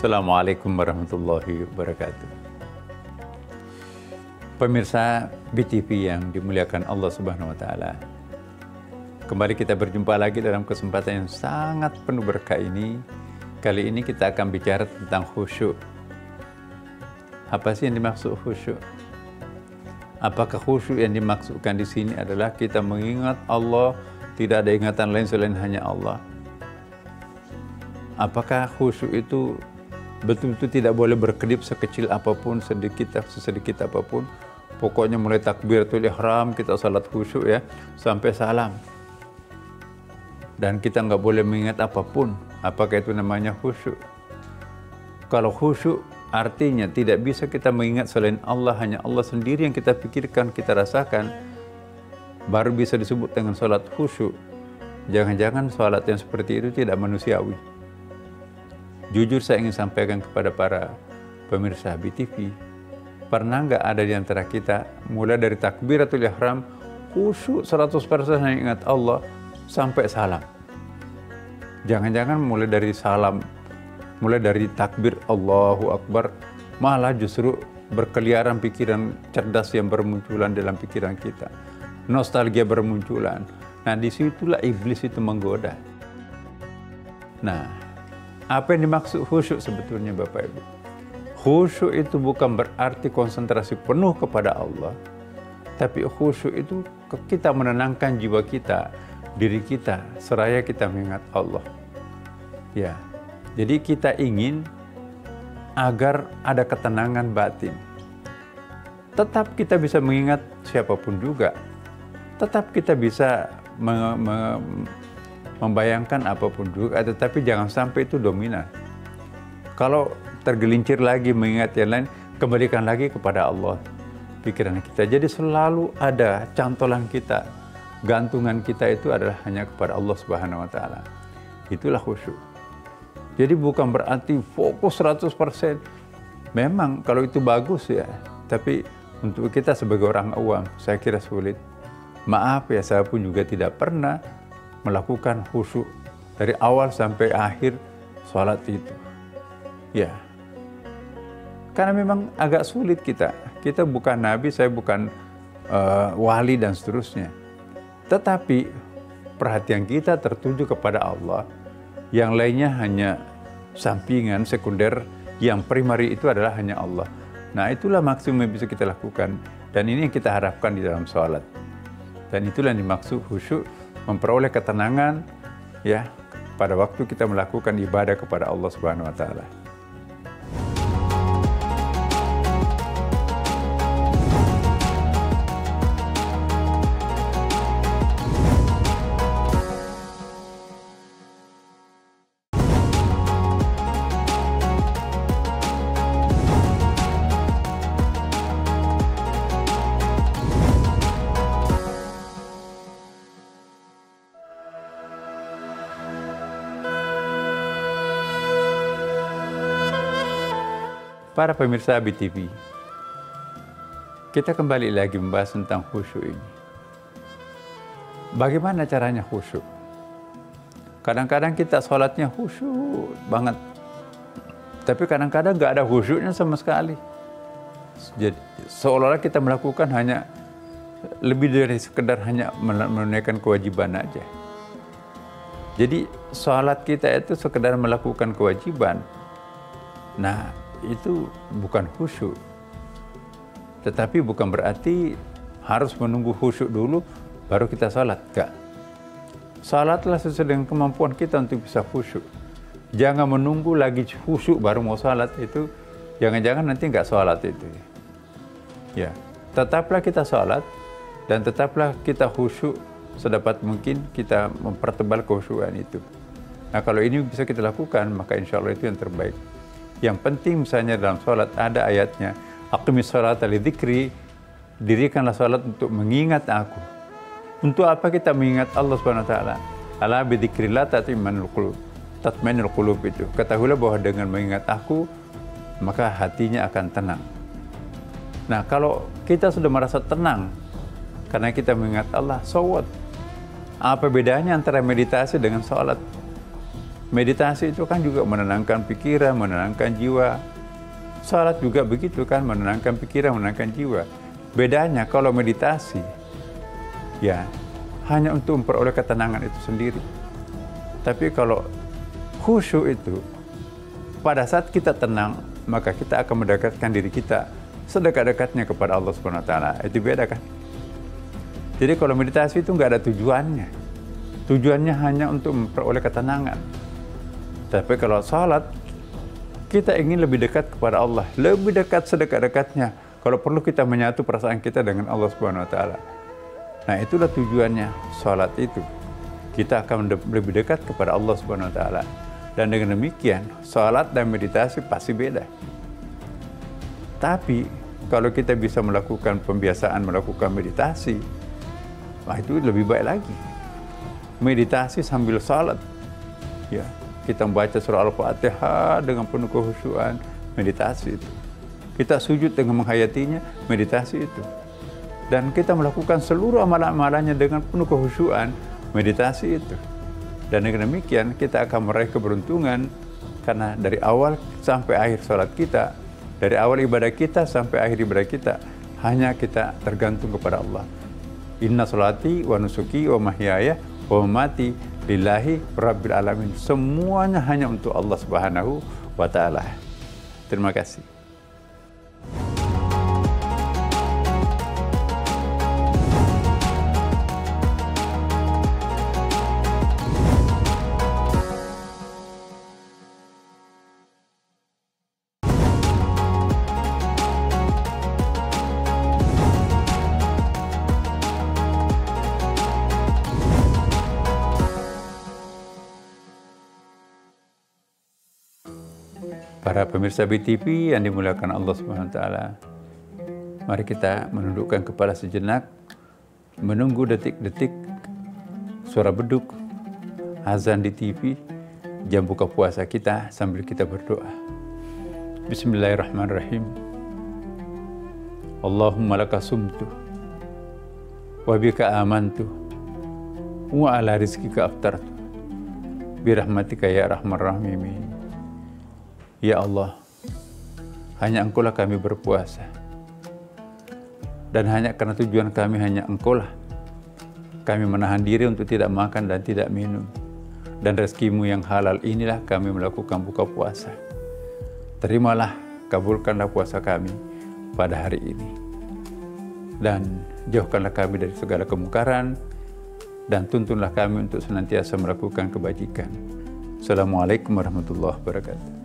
Assalamualaikum warahmatullahi wabarakatuh. Pemirsa BTV yang dimuliakan Allah Subhanahu wa taala. Kembali kita berjumpa lagi dalam kesempatan yang sangat penuh berkah ini. Kali ini kita akan bicara tentang khusyuk. Apa sih yang dimaksud khusyuk? Apakah khusyuk yang dimaksudkan di sini adalah kita mengingat Allah, tidak ada ingatan lain selain hanya Allah? Apakah khusyuk itu betul-betul tidak boleh berkedip sekecil apapun, sesedikit apapun? Pokoknya mulai takbiratul ihram kita salat khusyuk ya, sampai salam. Dan kita nggak boleh mengingat apapun. Apakah itu namanya khusyuk? Kalau khusyuk artinya tidak bisa kita mengingat selain Allah, hanya Allah sendiri yang kita pikirkan, kita rasakan, baru bisa disebut dengan salat khusyuk. Jangan-jangan salat yang seperti itu tidak manusiawi. Jujur saya ingin sampaikan kepada para pemirsa BTV, pernah nggak ada di antara kita mulai dari takbiratul ihram khusyuk 100% hanya ingat Allah sampai salam? Jangan-jangan mulai dari salam, mulai dari takbir Allahu Akbar, malah justru berkeliaran pikiran cerdas yang bermunculan dalam pikiran kita. Nostalgia bermunculan. Nah, disitulah iblis itu menggoda. Nah, apa yang dimaksud khusyuk sebetulnya Bapak Ibu? Khusyuk itu bukan berarti konsentrasi penuh kepada Allah, tapi khusyuk itu kita menenangkan jiwa kita, diri kita, seraya kita mengingat Allah. Ya, jadi kita ingin agar ada ketenangan batin. Tetap kita bisa mengingat siapapun juga. Tetap kita bisa membayangkan apapun juga, tetapi jangan sampai itu dominan. Kalau tergelincir lagi mengingat yang lain, kembalikan lagi kepada Allah pikiran kita. Jadi selalu ada cantolan kita, gantungan kita itu adalah hanya kepada Allah Subhanahu wa taala. Itulah khusyuk. Jadi bukan berarti fokus 100%. Memang kalau itu bagus ya, tapi untuk kita sebagai orang awam, saya kira sulit. Maaf ya, saya pun juga tidak pernah melakukan khusyuk dari awal sampai akhir sholat itu. Ya, karena memang agak sulit kita. Kita bukan nabi, saya bukan wali dan seterusnya. Tetapi perhatian kita tertuju kepada Allah. Yang lainnya hanya sampingan, sekunder. Yang primary itu adalah hanya Allah. Nah, itulah maksimum yang bisa kita lakukan. Dan ini yang kita harapkan di dalam sholat. Dan itulah yang dimaksud khusyuk, memperoleh ketenangan ya pada waktu kita melakukan ibadah kepada Allah Subhanahu wa taala. Para pemirsa BTV, kita kembali lagi membahas tentang khusyuk ini. Bagaimana caranya khusyuk? Kadang-kadang kita sholatnya khusyuk banget, tapi kadang-kadang nggak ada khusyuknya sama sekali. Jadi seolah-olah kita melakukan hanya lebih dari sekedar hanya menunaikan kewajiban aja. Jadi sholat kita itu sekedar melakukan kewajiban. Nah, itu bukan khusyuk. Tetapi bukan berarti harus menunggu khusyuk dulu baru kita salat. Enggak. Salatlah sesuai dengan kemampuan kita untuk bisa khusyuk. Jangan menunggu lagi khusyuk baru mau salat, itu jangan-jangan nanti enggak salat itu. Ya, tetaplah kita salat dan tetaplah kita khusyuk sedapat mungkin kita mempertebal kekhusyukan itu. Nah, kalau ini bisa kita lakukan, maka insya Allah itu yang terbaik. Yang penting misalnya dalam sholat ada ayatnya, aqimis sholata lidzikri, dirikanlah sholat untuk mengingat aku. Untuk apa kita mengingat Allah Subhanahu wa taala? Ala bidzikrillah tatma'innul qulub itu. Ketahuilah bahwa dengan mengingat aku, maka hatinya akan tenang. Nah, kalau kita sudah merasa tenang karena kita mengingat Allah, so what? Apa bedanya antara meditasi dengan sholat? Meditasi itu kan juga menenangkan pikiran, menenangkan jiwa. Salat juga begitu kan, menenangkan pikiran, menenangkan jiwa. Bedanya kalau meditasi, ya hanya untuk memperoleh ketenangan itu sendiri. Tapi kalau khusyuk itu, pada saat kita tenang, maka kita akan mendekatkan diri kita sedekat-dekatnya kepada Allah Subhanahu wa taala. Itu beda kan? Jadi kalau meditasi itu nggak ada tujuannya. Tujuannya hanya untuk memperoleh ketenangan. Tapi kalau salat, kita ingin lebih dekat kepada Allah, lebih dekat sedekat-dekatnya. Kalau perlu kita menyatu perasaan kita dengan Allah Subhanahu wa taala. Nah, itulah tujuannya salat itu. Kita akan lebih dekat kepada Allah Subhanahu wa taala. Dan dengan demikian, salat dan meditasi pasti beda. Tapi kalau kita bisa melakukan pembiasaan melakukan meditasi, wah itu lebih baik lagi. Meditasi sambil salat. Ya, kita membaca surah Al-Fatihah dengan penuh kekhusyuan, meditasi itu. Kita sujud dengan menghayatinya, meditasi itu. Dan kita melakukan seluruh amalan-amalannya dengan penuh kekhusyuan, meditasi itu. Dan dengan demikian kita akan meraih keberuntungan, karena dari awal sampai akhir salat kita, dari awal ibadah kita sampai akhir ibadah kita, hanya kita tergantung kepada Allah. Inna sholati wa nusuki wa mahyaya wa mamati lillahi rabbil alamin. Semuanya hanya untuk Allah Subhanahu wa taala. Terima kasih. Para pemirsa BTV yang dimuliakan Allah Subhanahu wa taala, mari kita menundukkan kepala sejenak, menunggu detik-detik suara beduk azan di TV, jam buka puasa kita sambil kita berdoa. Bismillahirrahmanirrahim. Allahumma laka sumtu wa bika amantu wa ala rizkika aftartu birahmatika ya arhamar rahimin. Ya Allah, hanya Engkaulah kami berpuasa. Dan hanya karena tujuan kami hanya Engkaulah kami menahan diri untuk tidak makan dan tidak minum. Dan rezeki-Mu yang halal inilah kami melakukan buka puasa. Terimalah, kabulkanlah puasa kami pada hari ini. Dan jauhkanlah kami dari segala kemungkaran. Dan tuntunlah kami untuk senantiasa melakukan kebajikan. Assalamualaikum warahmatullahi wabarakatuh.